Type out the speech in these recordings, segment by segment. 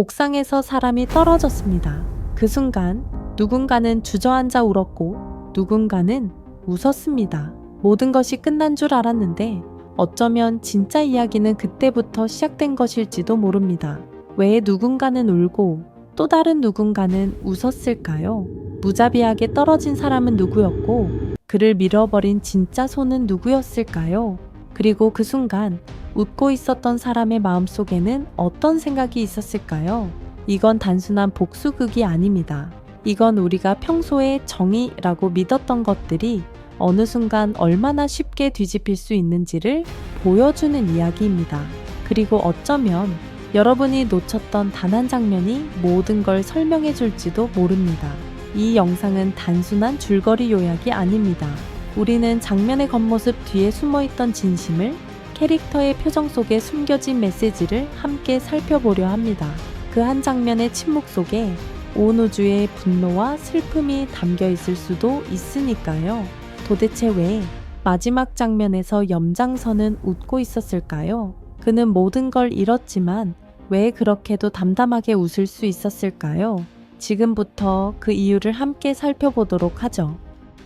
옥상에서 사람이 떨어졌습니다. 그 순간 누군가는 주저앉아 울었고 누군가는 웃었습니다. 모든 것이 끝난 줄 알았는데 어쩌면 진짜 이야기는 그때부터 시작된 것일지도 모릅니다. 왜 누군가는 울고 또 다른 누군가는 웃었을까요? 무자비하게 떨어진 사람은 누구였고 그를 밀어버린 진짜 손은 누구였을까요? 그리고 그 순간 웃고 있었던 사람의 마음속에는 어떤 생각이 있었을까요? 이건 단순한 복수극이 아닙니다. 이건 우리가 평소에 정의라고 믿었던 것들이 어느 순간 얼마나 쉽게 뒤집힐 수 있는지를 보여주는 이야기입니다. 그리고 어쩌면 여러분이 놓쳤던 단 한 장면이 모든 걸 설명해 줄지도 모릅니다. 이 영상은 단순한 줄거리 요약이 아닙니다. 우리는 장면의 겉모습 뒤에 숨어있던 진심을, 캐릭터의 표정 속에 숨겨진 메시지를 함께 살펴보려 합니다. 그 한 장면의 침묵 속에 온 우주의 분노와 슬픔이 담겨 있을 수도 있으니까요. 도대체 왜 마지막 장면에서 염장선은 웃고 있었을까요? 그는 모든 걸 잃었지만 왜 그렇게도 담담하게 웃을 수 있었을까요? 지금부터 그 이유를 함께 살펴보도록 하죠.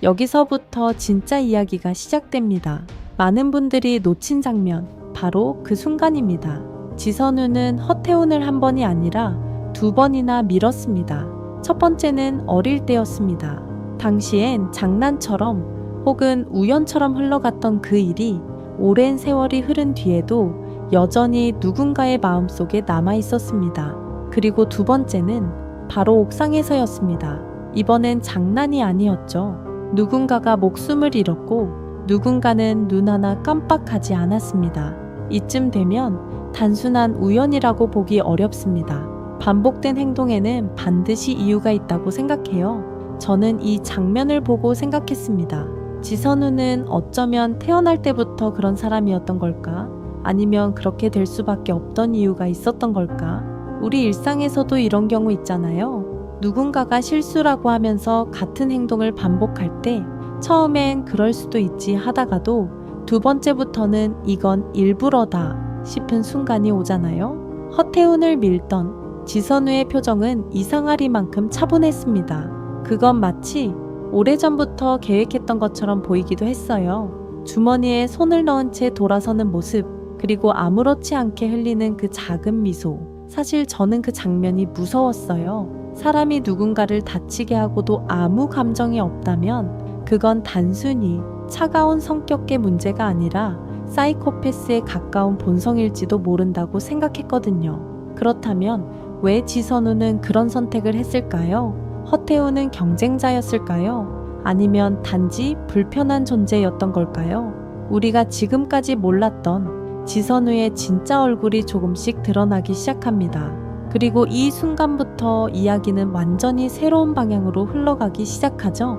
여기서부터 진짜 이야기가 시작됩니다. 많은 분들이 놓친 장면, 바로 그 순간입니다. 지선우는 허태훈을 한 번이 아니라 2번이나 밀었습니다. 첫 번째는 어릴 때였습니다. 당시엔 장난처럼 혹은 우연처럼 흘러갔던 그 일이 오랜 세월이 흐른 뒤에도 여전히 누군가의 마음속에 남아 있었습니다. 그리고 2번째는 바로 옥상에서였습니다. 이번엔 장난이 아니었죠. 누군가가 목숨을 잃었고 누군가는 눈 하나 깜빡하지 않았습니다. 이쯤 되면 단순한 우연이라고 보기 어렵습니다. 반복된 행동에는 반드시 이유가 있다고 생각해요. 저는 이 장면을 보고 생각했습니다. 지선우는 어쩌면 태어날 때부터 그런 사람이었던 걸까? 아니면 그렇게 될 수밖에 없던 이유가 있었던 걸까? 우리 일상에서도 이런 경우 있잖아요. 누군가가 실수라고 하면서 같은 행동을 반복할 때 처음엔 그럴 수도 있지 하다가도 2번째부터는 이건 일부러다 싶은 순간이 오잖아요. 허태훈을 밀던 지선우의 표정은 이상하리만큼 차분했습니다. 그건 마치 오래전부터 계획했던 것처럼 보이기도 했어요. 주머니에 손을 넣은 채 돌아서는 모습, 그리고 아무렇지 않게 흘리는 그 작은 미소. 사실 저는 그 장면이 무서웠어요. 사람이 누군가를 다치게 하고도 아무 감정이 없다면 그건 단순히 차가운 성격의 문제가 아니라 사이코패스에 가까운 본성일지도 모른다고 생각했거든요. 그렇다면 왜 지선우는 그런 선택을 했을까요? 허태훈은 경쟁자였을까요? 아니면 단지 불편한 존재였던 걸까요? 우리가 지금까지 몰랐던 지선우의 진짜 얼굴이 조금씩 드러나기 시작합니다. 그리고 이 순간부터 이야기는 완전히 새로운 방향으로 흘러가기 시작하죠.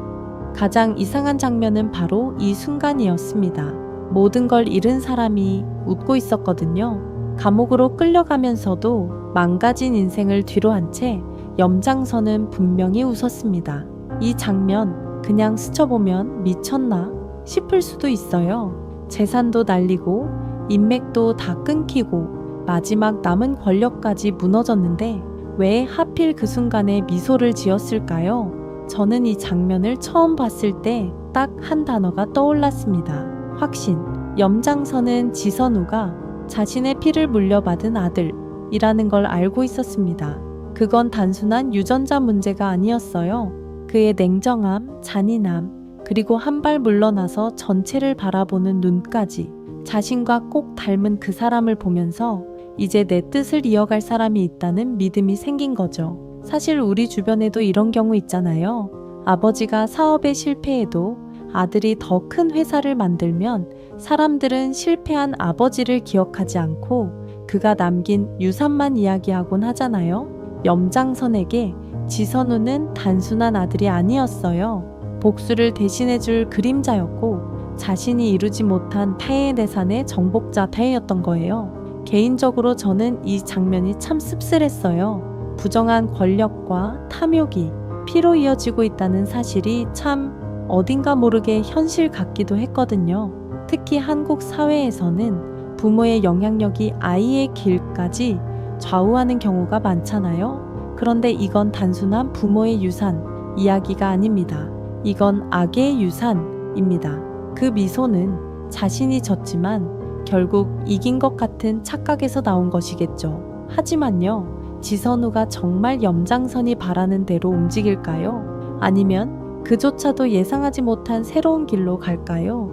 가장 이상한 장면은 바로 이 순간이었습니다. 모든 걸 잃은 사람이 웃고 있었거든요. 감옥으로 끌려가면서도 망가진 인생을 뒤로 한 채 염장선은 분명히 웃었습니다. 이 장면 그냥 스쳐보면 미쳤나 싶을 수도 있어요. 재산도 날리고 인맥도 다 끊기고 마지막 남은 권력까지 무너졌는데 왜 하필 그 순간에 미소를 지었을까요? 저는 이 장면을 처음 봤을 때 딱 한 단어가 떠올랐습니다. 확신. 염장선은 지선우가 자신의 피를 물려받은 아들이라는 걸 알고 있었습니다. 그건 단순한 유전자 문제가 아니었어요. 그의 냉정함, 잔인함, 그리고 한 발 물러나서 전체를 바라보는 눈까지 자신과 꼭 닮은 그 사람을 보면서 이제 내 뜻을 이어갈 사람이 있다는 믿음이 생긴 거죠. 사실 우리 주변에도 이런 경우 있잖아요. 아버지가 사업에 실패해도 아들이 더 큰 회사를 만들면 사람들은 실패한 아버지를 기억하지 않고 그가 남긴 유산만 이야기하곤 하잖아요. 염장선에게 지선우는 단순한 아들이 아니었어요. 복수를 대신해줄 그림자였고 자신이 이루지 못한 폐해 내산의 정복자 폐해였던 거예요. 개인적으로 저는 이 장면이 참 씁쓸했어요. 부정한 권력과 탐욕이 피로 이어지고 있다는 사실이 참 어딘가 모르게 현실 같기도 했거든요. 특히 한국 사회에서는 부모의 영향력이 아이의 길까지 좌우하는 경우가 많잖아요. 그런데 이건 단순한 부모의 유산 이야기가 아닙니다. 이건 악의 유산입니다. 그 미소는 자신이 졌지만 결국 이긴 것 같은 착각에서 나온 것이겠죠. 하지만요, 지선우가 정말 염장선이 바라는 대로 움직일까요? 아니면 그조차도 예상하지 못한 새로운 길로 갈까요?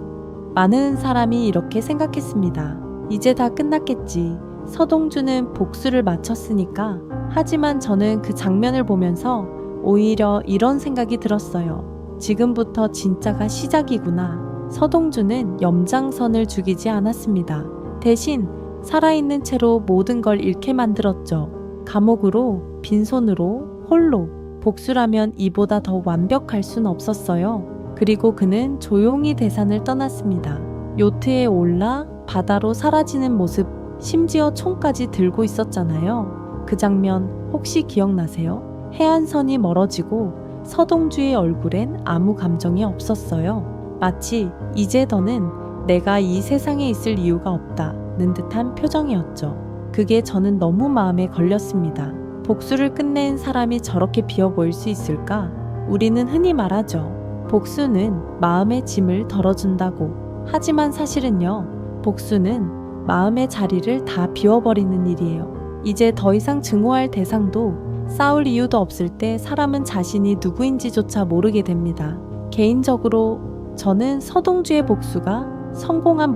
많은 사람이 이렇게 생각했습니다. 이제 다 끝났겠지. 서동주는 복수를 마쳤으니까. 하지만 저는 그 장면을 보면서 오히려 이런 생각이 들었어요. 지금부터 진짜가 시작이구나. 서동주는 염장선을 죽이지 않았습니다. 대신 살아있는 채로 모든 걸 잃게 만들었죠. 감옥으로, 빈손으로, 홀로. 복수라면 이보다 더 완벽할 순 없었어요. 그리고 그는 조용히 대산을 떠났습니다. 요트에 올라 바다로 사라지는 모습, 심지어 총까지 들고 있었잖아요. 그 장면 혹시 기억나세요? 해안선이 멀어지고 서동주의 얼굴엔 아무 감정이 없었어요. 마치 이제 더는 내가 이 세상에 있을 이유가 없다는 듯한 표정이었죠. 그게 저는 너무 마음에 걸렸습니다. 복수를 끝낸 사람이 저렇게 비어 보일 수 있을까? 우리는 흔히 말하죠. 복수는 마음의 짐을 덜어준다고. 하지만 사실은요, 복수는 마음의 자리를 다 비워버리는 일이에요. 이제 더 이상 증오할 대상도 싸울 이유도 없을 때 사람은 자신이 누구인지조차 모르게 됩니다. 개인적으로 저는 서동주의 복수가 성공한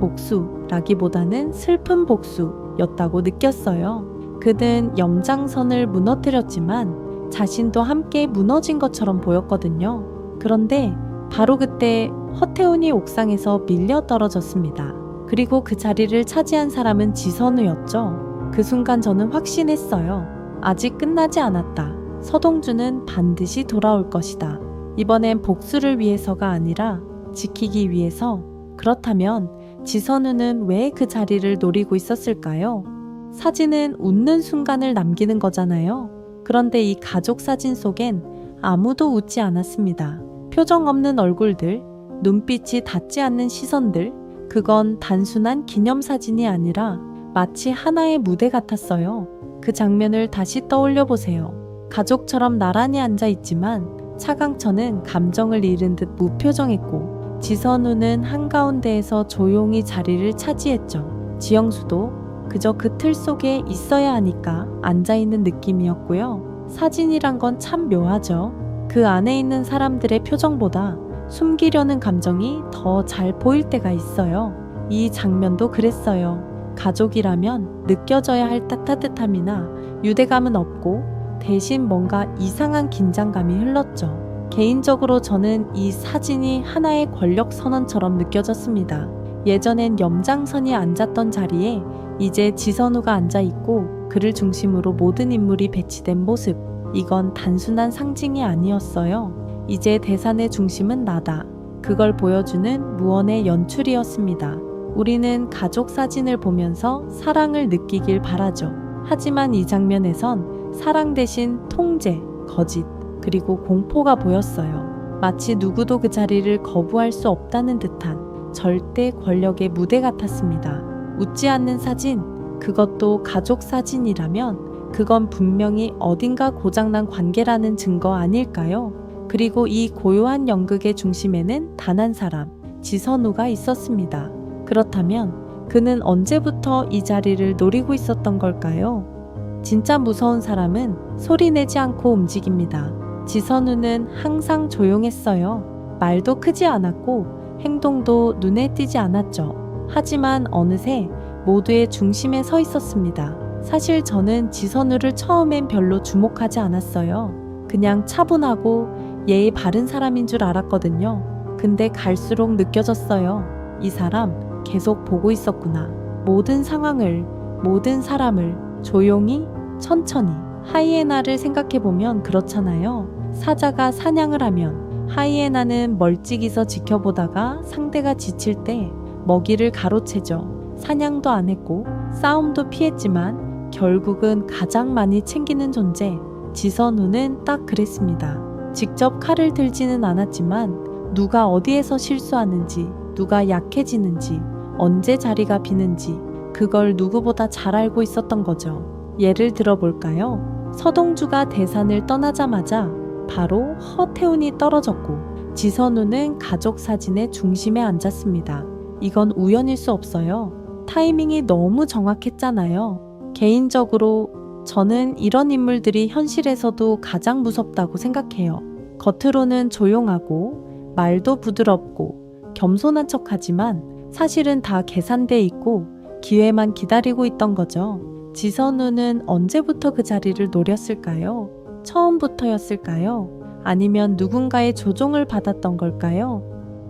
복수라기보다는 슬픈 복수였다고 느꼈어요. 그는 염장선을 무너뜨렸지만 자신도 함께 무너진 것처럼 보였거든요. 그런데 바로 그때 허태훈이 옥상에서 밀려 떨어졌습니다. 그리고 그 자리를 차지한 사람은 지선우였죠. 그 순간 저는 확신했어요. 아직 끝나지 않았다. 서동주는 반드시 돌아올 것이다. 이번엔 복수를 위해서가 아니라 지키기 위해서. 그렇다면 지선우는 왜 그 자리를 노리고 있었을까요? 사진은 웃는 순간을 남기는 거잖아요. 그런데 이 가족 사진 속엔 아무도 웃지 않았습니다. 표정 없는 얼굴들, 눈빛이 닿지 않는 시선들, 그건 단순한 기념사진이 아니라 마치 하나의 무대 같았어요. 그 장면을 다시 떠올려 보세요. 가족처럼 나란히 앉아 있지만 차강천은 감정을 잃은 듯 무표정했고 지선우는 한가운데에서 조용히 자리를 차지했죠. 지영수도 그저 그 틀 속에 있어야 하니까 앉아있는 느낌이었고요. 사진이란 건 참 묘하죠. 그 안에 있는 사람들의 표정보다 숨기려는 감정이 더 잘 보일 때가 있어요. 이 장면도 그랬어요. 가족이라면 느껴져야 할 따뜻함이나 유대감은 없고 대신 뭔가 이상한 긴장감이 흘렀죠. 개인적으로 저는 이 사진이 하나의 권력 선언처럼 느껴졌습니다. 예전엔 염장선이 앉았던 자리에 이제 지선우가 앉아있고 그를 중심으로 모든 인물이 배치된 모습. 이건 단순한 상징이 아니었어요. 이제 대산의 중심은 나다. 그걸 보여주는 무언의 연출이었습니다. 우리는 가족 사진을 보면서 사랑을 느끼길 바라죠. 하지만 이 장면에선 사랑 대신 통제, 거짓, 그리고 공포가 보였어요. 마치 누구도 그 자리를 거부할 수 없다는 듯한 절대 권력의 무대 같았습니다. 웃지 않는 사진, 그것도 가족 사진이라면 그건 분명히 어딘가 고장난 관계라는 증거 아닐까요? 그리고 이 고요한 연극의 중심에는 단 한 사람, 지선우가 있었습니다. 그렇다면 그는 언제부터 이 자리를 노리고 있었던 걸까요? 진짜 무서운 사람은 소리내지 않고 움직입니다. 지선우는 항상 조용했어요. 말도 크지 않았고 행동도 눈에 띄지 않았죠. 하지만 어느새 모두의 중심에 서 있었습니다. 사실 저는 지선우를 처음엔 별로 주목하지 않았어요. 그냥 차분하고 예의 바른 사람인 줄 알았거든요. 근데 갈수록 느껴졌어요. 이 사람 계속 보고 있었구나. 모든 상황을, 모든 사람을 조용히, 천천히. 하이에나를 생각해보면 그렇잖아요. 사자가 사냥을 하면 하이에나는 멀찍이서 지켜보다가 상대가 지칠 때 먹이를 가로채죠. 사냥도 안 했고 싸움도 피했지만 결국은 가장 많이 챙기는 존재. 지선우는 딱 그랬습니다. 직접 칼을 들지는 않았지만 누가 어디에서 실수하는지, 누가 약해지는지, 언제 자리가 비는지 그걸 누구보다 잘 알고 있었던 거죠. 예를 들어볼까요? 서동주가 대산을 떠나자마자 바로 허태훈이 떨어졌고 지선우는 가족 사진의 중심에 앉았습니다. 이건 우연일 수 없어요. 타이밍이 너무 정확했잖아요. 개인적으로 저는 이런 인물들이 현실에서도 가장 무섭다고 생각해요. 겉으로는 조용하고 말도 부드럽고 겸손한 척하지만 사실은 다 계산돼 있고 기회만 기다리고 있던 거죠. 지선우는 언제부터 그 자리를 노렸을까요? 처음부터였을까요? 아니면 누군가의 조종을 받았던 걸까요?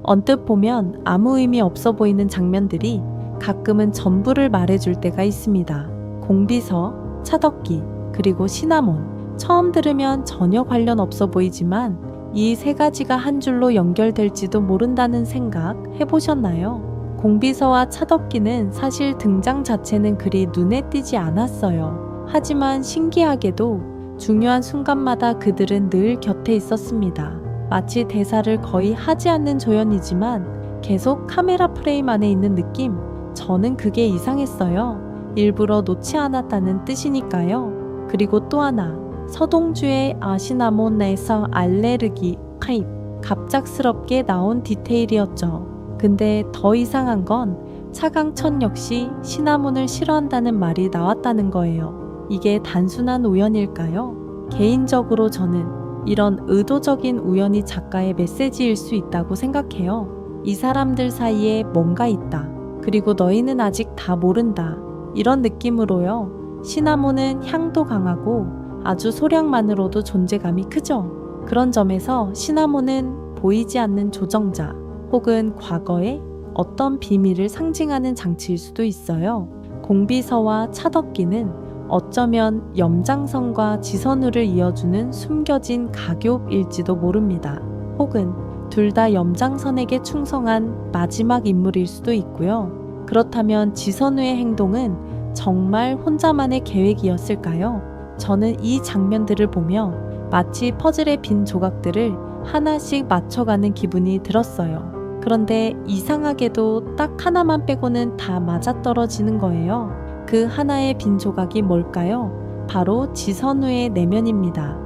언뜻 보면 아무 의미 없어 보이는 장면들이 가끔은 전부를 말해줄 때가 있습니다. 공비서, 차덕기, 그리고 시나몬. 처음 들으면 전혀 관련 없어 보이지만 이 세 가지가 한 줄로 연결될지도 모른다는 생각 해보셨나요? 공비서와 차덕기는 사실 등장 자체는 그리 눈에 띄지 않았어요. 하지만 신기하게도 중요한 순간마다 그들은 늘 곁에 있었습니다. 마치 대사를 거의 하지 않는 조연이지만 계속 카메라 프레임 안에 있는 느낌? 저는 그게 이상했어요. 일부러 놓지 않았다는 뜻이니까요. 그리고 또 하나, 서동주의 아시나몬에서 알레르기 카입. 갑작스럽게 나온 디테일이었죠. 근데 더 이상한 건 차강천 역시 시나몬을 싫어한다는 말이 나왔다는 거예요. 이게 단순한 우연일까요? 개인적으로 저는 이런 의도적인 우연이 작가의 메시지일 수 있다고 생각해요. 이 사람들 사이에 뭔가 있다. 그리고 너희는 아직 다 모른다. 이런 느낌으로요. 시나몬은 향도 강하고 아주 소량만으로도 존재감이 크죠. 그런 점에서 시나몬은 보이지 않는 조정자 혹은 과거의 어떤 비밀을 상징하는 장치일 수도 있어요. 공비서와 차덕기는 어쩌면 염장선과 지선우를 이어주는 숨겨진 가교일지도 모릅니다. 혹은 둘 다 염장선에게 충성한 마지막 인물일 수도 있고요. 그렇다면 지선우의 행동은 정말 혼자만의 계획이었을까요? 저는 이 장면들을 보며 마치 퍼즐의 빈 조각들을 하나씩 맞춰가는 기분이 들었어요. 그런데 이상하게도 딱 하나만 빼고는 다 맞아떨어지는 거예요. 그 하나의 빈 조각이 뭘까요? 바로 지선우의 내면입니다.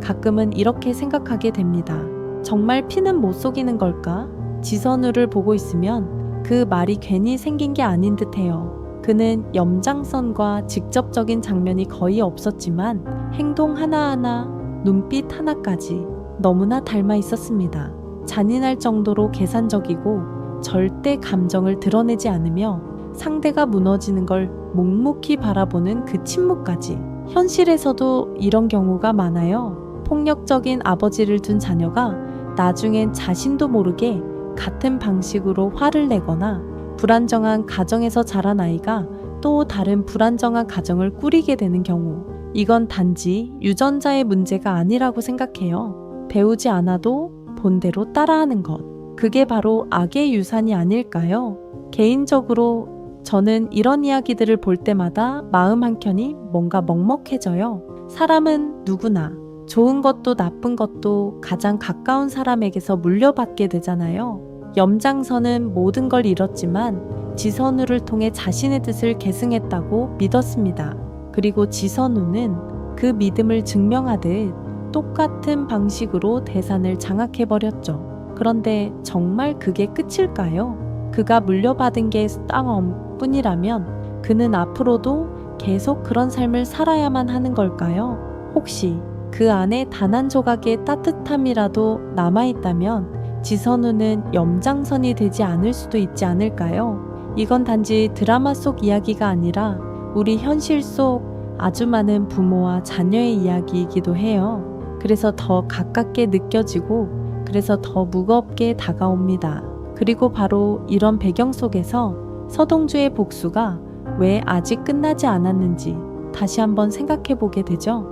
가끔은 이렇게 생각하게 됩니다. 정말 피는 못 속이는 걸까? 지선우를 보고 있으면 그 말이 괜히 생긴 게 아닌 듯해요. 그는 염장선과 직접적인 장면이 거의 없었지만 행동 하나하나, 눈빛 하나까지 너무나 닮아 있었습니다. 잔인할 정도로 계산적이고 절대 감정을 드러내지 않으며 상대가 무너지는 걸 묵묵히 바라보는 그 침묵까지. 현실에서도 이런 경우가 많아요. 폭력적인 아버지를 둔 자녀가 나중엔 자신도 모르게 같은 방식으로 화를 내거나 불안정한 가정에서 자란 아이가 또 다른 불안정한 가정을 꾸리게 되는 경우. 이건 단지 유전자의 문제가 아니라고 생각해요. 배우지 않아도 본대로 따라하는 것. 그게 바로 악의 유산이 아닐까요? 개인적으로 저는 이런 이야기들을 볼 때마다 마음 한켠이 뭔가 먹먹해져요. 사람은 누구나 좋은 것도 나쁜 것도 가장 가까운 사람에게서 물려받게 되잖아요. 염장선은 모든 걸 잃었지만 지선우를 통해 자신의 뜻을 계승했다고 믿었습니다. 그리고 지선우는 그 믿음을 증명하듯 똑같은 방식으로 대산을 장악해버렸죠. 그런데 정말 그게 끝일까요? 그가 물려받은 게 땅엄뿐이라면 그는 앞으로도 계속 그런 삶을 살아야만 하는 걸까요? 혹시 그 안에 단 한 조각의 따뜻함이라도 남아있다면 지선우는 염장선이 되지 않을 수도 있지 않을까요? 이건 단지 드라마 속 이야기가 아니라 우리 현실 속 아주 많은 부모와 자녀의 이야기이기도 해요. 그래서 더 가깝게 느껴지고 그래서 더 무겁게 다가옵니다. 그리고 바로 이런 배경 속에서 서동주의 복수가 왜 아직 끝나지 않았는지 다시 한번 생각해 보게 되죠.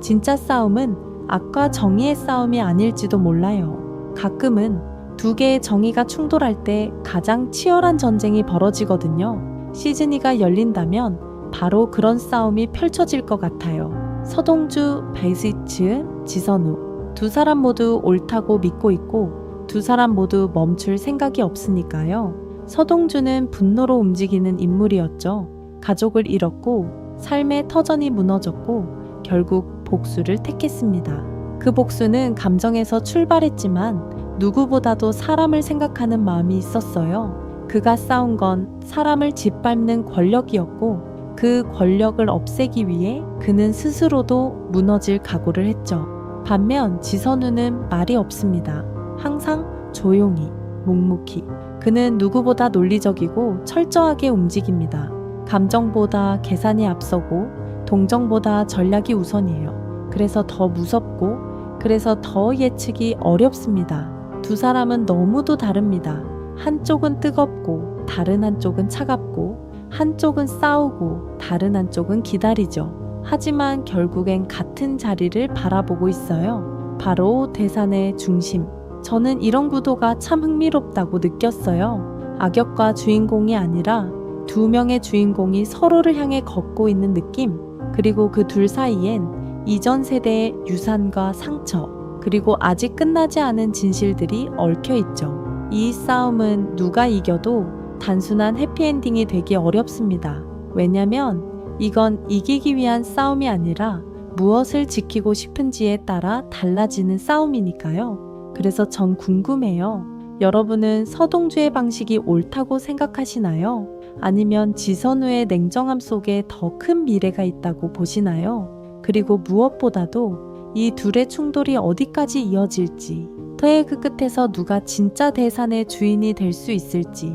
진짜 싸움은 악과 정의의 싸움이 아닐지도 몰라요. 가끔은 두 개의 정의가 충돌할 때 가장 치열한 전쟁이 벌어지거든요. 시즌2가 열린다면 바로 그런 싸움이 펼쳐질 것 같아요. 서동주, 베이스츠, 지선우 두 사람 모두 옳다고 믿고 있고 두 사람 모두 멈출 생각이 없으니까요. 서동주는 분노로 움직이는 인물이었죠. 가족을 잃었고 삶의 터전이 무너졌고 결국 복수를 택했습니다. 그 복수는 감정에서 출발했지만 누구보다도 사람을 생각하는 마음이 있었어요. 그가 싸운 건 사람을 짓밟는 권력이었고 그 권력을 없애기 위해 그는 스스로도 무너질 각오를 했죠. 반면 지선우는 말이 없습니다. 항상 조용히, 묵묵히. 그는 누구보다 논리적이고 철저하게 움직입니다. 감정보다 계산이 앞서고 동정보다 전략이 우선이에요. 그래서 더 무섭고 그래서 더 예측이 어렵습니다. 두 사람은 너무도 다릅니다. 한쪽은 뜨겁고 다른 한쪽은 차갑고 한쪽은 싸우고 다른 한쪽은 기다리죠. 하지만 결국엔 같은 자리를 바라보고 있어요. 바로 대산의 중심. 저는 이런 구도가 참 흥미롭다고 느꼈어요. 악역과 주인공이 아니라 두 명의 주인공이 서로를 향해 걷고 있는 느낌. 그리고 그 둘 사이엔 이전 세대의 유산과 상처, 그리고 아직 끝나지 않은 진실들이 얽혀 있죠. 이 싸움은 누가 이겨도 단순한 해피엔딩이 되기 어렵습니다. 왜냐면 이건 이기기 위한 싸움이 아니라 무엇을 지키고 싶은지에 따라 달라지는 싸움이니까요. 그래서 전 궁금해요. 여러분은 서동주의 방식이 옳다고 생각하시나요? 아니면 지선우의 냉정함 속에 더 큰 미래가 있다고 보시나요? 그리고 무엇보다도 이 둘의 충돌이 어디까지 이어질지, 터의 그 끝에서 누가 진짜 대산의 주인이 될 수 있을지,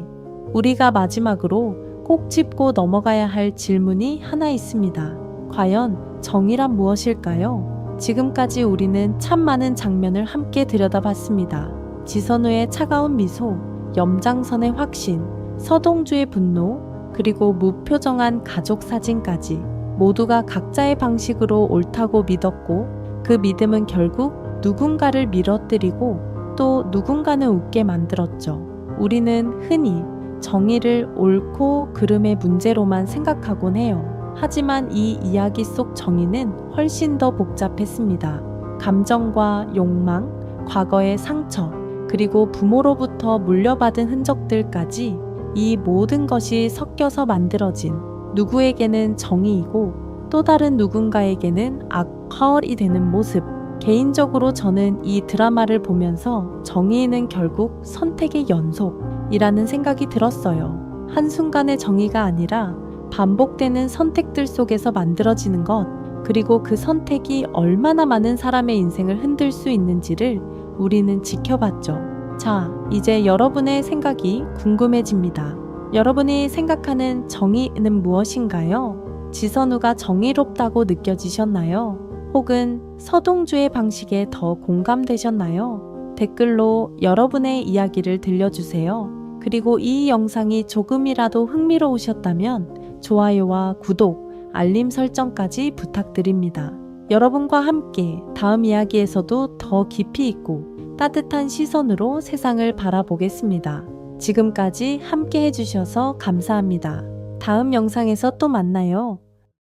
우리가 마지막으로 꼭 짚고 넘어가야 할 질문이 하나 있습니다. 과연 정의란 무엇일까요? 지금까지 우리는 참 많은 장면을 함께 들여다봤습니다. 지선우의 차가운 미소, 염장선의 확신, 서동주의 분노, 그리고 무표정한 가족 사진까지 모두가 각자의 방식으로 옳다고 믿었고 그 믿음은 결국 누군가를 밀어뜨리고 또 누군가는 웃게 만들었죠. 우리는 흔히 정의를 옳고 그름의 문제로만 생각하곤 해요. 하지만 이 이야기 속 정의는 훨씬 더 복잡했습니다. 감정과 욕망, 과거의 상처, 그리고 부모로부터 물려받은 흔적들까지 이 모든 것이 섞여서 만들어진 누구에게는 정의이고 또 다른 누군가에게는 악화얼이 되는 모습. 개인적으로 저는 이 드라마를 보면서 정의는 결국 선택의 연속이라는 생각이 들었어요. 한순간의 정의가 아니라 반복되는 선택들 속에서 만들어지는 것, 그리고 그 선택이 얼마나 많은 사람의 인생을 흔들 수 있는지를 우리는 지켜봤죠. 자, 이제 여러분의 생각이 궁금해집니다. 여러분이 생각하는 정의는 무엇인가요? 지선우가 정의롭다고 느껴지셨나요? 혹은 서동주의 방식에 더 공감되셨나요? 댓글로 여러분의 이야기를 들려주세요. 그리고 이 영상이 조금이라도 흥미로우셨다면 좋아요와 구독, 알림 설정까지 부탁드립니다. 여러분과 함께 다음 이야기에서도 더 깊이 있고 따뜻한 시선으로 세상을 바라보겠습니다. 지금까지 함께 해주셔서 감사합니다. 다음 영상에서 또 만나요.